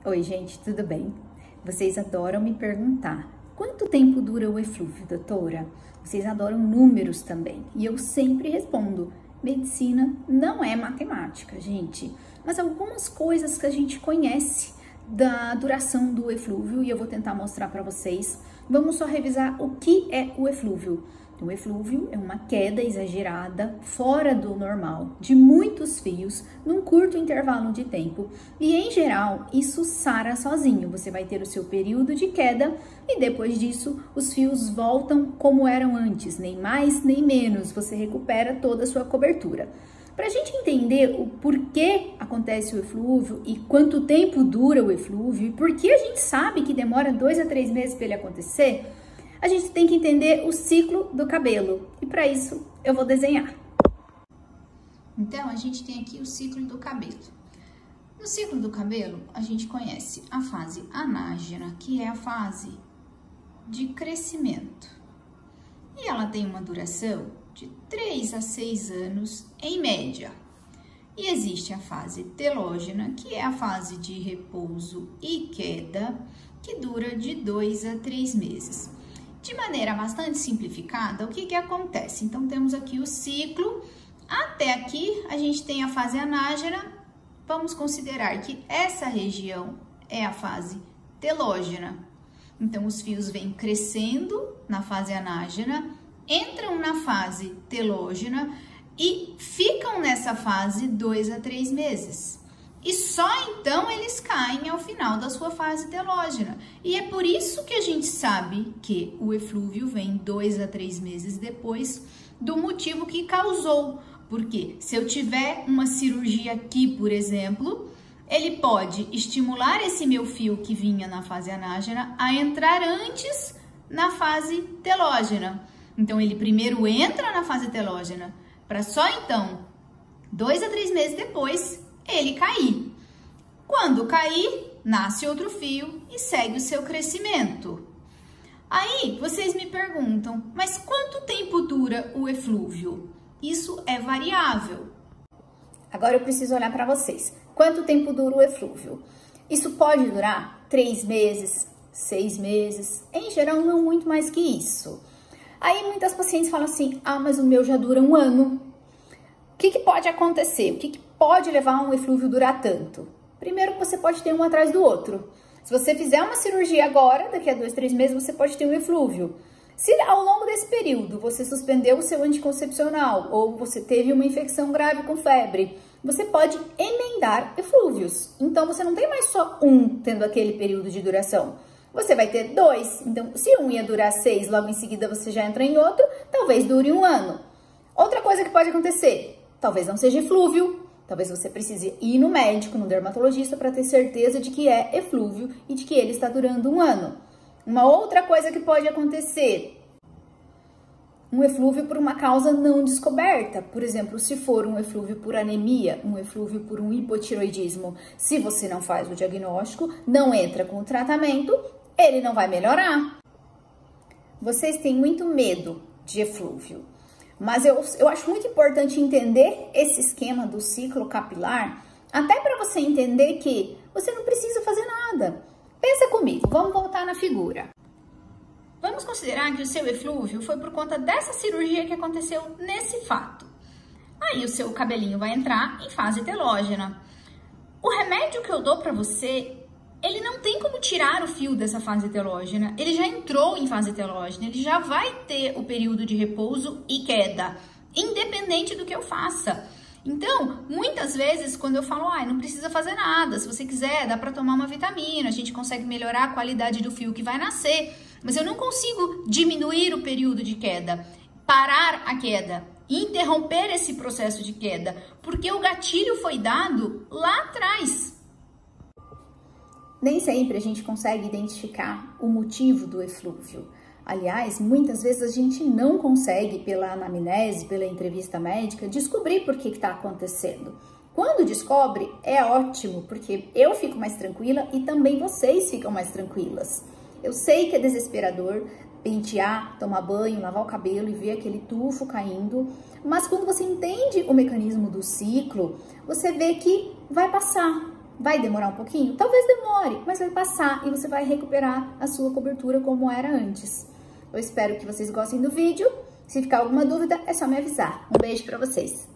Oi, gente, tudo bem? Vocês adoram me perguntar quanto tempo dura o eflúvio, doutora? Vocês adoram números também. E eu sempre respondo, medicina não é matemática, gente. Mas algumas coisas que a gente conhece da duração do eflúvio e eu vou tentar mostrar para vocês. Vamos só revisar o que é o eflúvio. O eflúvio é uma queda exagerada, fora do normal, de muitos fios, num curto intervalo de tempo. E, em geral, isso sara sozinho. Você vai ter o seu período de queda e, depois disso, os fios voltam como eram antes, nem mais nem menos. Você recupera toda a sua cobertura. Para a gente entender o porquê acontece o eflúvio e quanto tempo dura o eflúvio e por que a gente sabe que demora 2 a 3 meses para ele acontecer, a gente tem que entender o ciclo do cabelo e para isso eu vou desenhar. Então, a gente tem aqui o ciclo do cabelo. No ciclo do cabelo, a gente conhece a fase anágena, que é a fase de crescimento. E ela tem uma duração de 3 a 6 anos em média. E existe a fase telógena, que é a fase de repouso e queda, que dura de 2 a 3 meses. De maneira bastante simplificada, o que acontece? Então, temos aqui o ciclo. Até aqui, a gente tem a fase anágena. Vamos considerar que essa região é a fase telógena. Então, os fios vêm crescendo na fase anágena, entram na fase telógena e ficam nessa fase 2 a 3 meses. E só então eles caem ao final da sua fase telógena. E é por isso que a gente sabe que o eflúvio vem 2 a 3 meses depois do motivo que causou. Porque se eu tiver uma cirurgia aqui, por exemplo, ele pode estimular esse meu fio que vinha na fase anágena a entrar antes na fase telógena. Então, ele primeiro entra na fase telógena, para só então, 2 a 3 meses depois, ele cair. Quando cair, nasce outro fio e segue o seu crescimento. Aí, vocês me perguntam, mas quanto tempo dura o eflúvio? Isso é variável. Agora eu preciso olhar para vocês. Quanto tempo dura o eflúvio? Isso pode durar 3 meses, 6 meses, em geral não muito mais que isso. Aí muitas pacientes falam assim, mas o meu já dura 1 ano. O que pode acontecer? O que pode levar um eflúvio durar tanto? Primeiro, você pode ter um atrás do outro. Se você fizer uma cirurgia agora, daqui a 2, 3 meses, você pode ter um eflúvio. Se ao longo desse período você suspendeu o seu anticoncepcional ou você teve uma infecção grave com febre, você pode emendar eflúvios. Então, você não tem mais só um tendo aquele período de duração. Você vai ter 2, então se um ia durar 6, logo em seguida você já entra em outro, talvez dure 1 ano. Outra coisa que pode acontecer, talvez não seja eflúvio, talvez você precise ir no médico, no dermatologista, para ter certeza de que é eflúvio e de que ele está durando 1 ano. Uma outra coisa que pode acontecer, um eflúvio por uma causa não descoberta. Por exemplo, se for um eflúvio por anemia, um eflúvio por um hipotiroidismo, se você não faz o diagnóstico, não entra com o tratamento, ele não vai melhorar. Vocês têm muito medo de eflúvio, mas eu acho muito importante entender esse esquema do ciclo capilar, até para você entender que você não precisa fazer nada. Pensa comigo, vamos voltar na figura. Vamos considerar que o seu eflúvio foi por conta dessa cirurgia que aconteceu nesse fato. Aí o seu cabelinho vai entrar em fase telógena. O remédio que eu dou para você, ele não tem como tirar o fio dessa fase telógena. Ele já entrou em fase telógena, ele já vai ter o período de repouso e queda, independente do que eu faça. Então, muitas vezes, quando eu falo, não precisa fazer nada, se você quiser, dá para tomar uma vitamina, a gente consegue melhorar a qualidade do fio que vai nascer, mas eu não consigo diminuir o período de queda, parar a queda, interromper esse processo de queda, porque o gatilho foi dado lá atrás. Nem sempre a gente consegue identificar o motivo do eflúvio. Aliás, muitas vezes a gente não consegue, pela anamnese, pela entrevista médica, descobrir por que está acontecendo. Quando descobre, é ótimo, porque eu fico mais tranquila e também vocês ficam mais tranquilas. Eu sei que é desesperador pentear, tomar banho, lavar o cabelo e ver aquele tufo caindo, mas quando você entende o mecanismo do ciclo, você vê que vai passar. Vai demorar um pouquinho? Talvez demore, mas vai passar e você vai recuperar a sua cobertura como era antes. Eu espero que vocês gostem do vídeo. Se ficar alguma dúvida, é só me avisar. Um beijo pra vocês!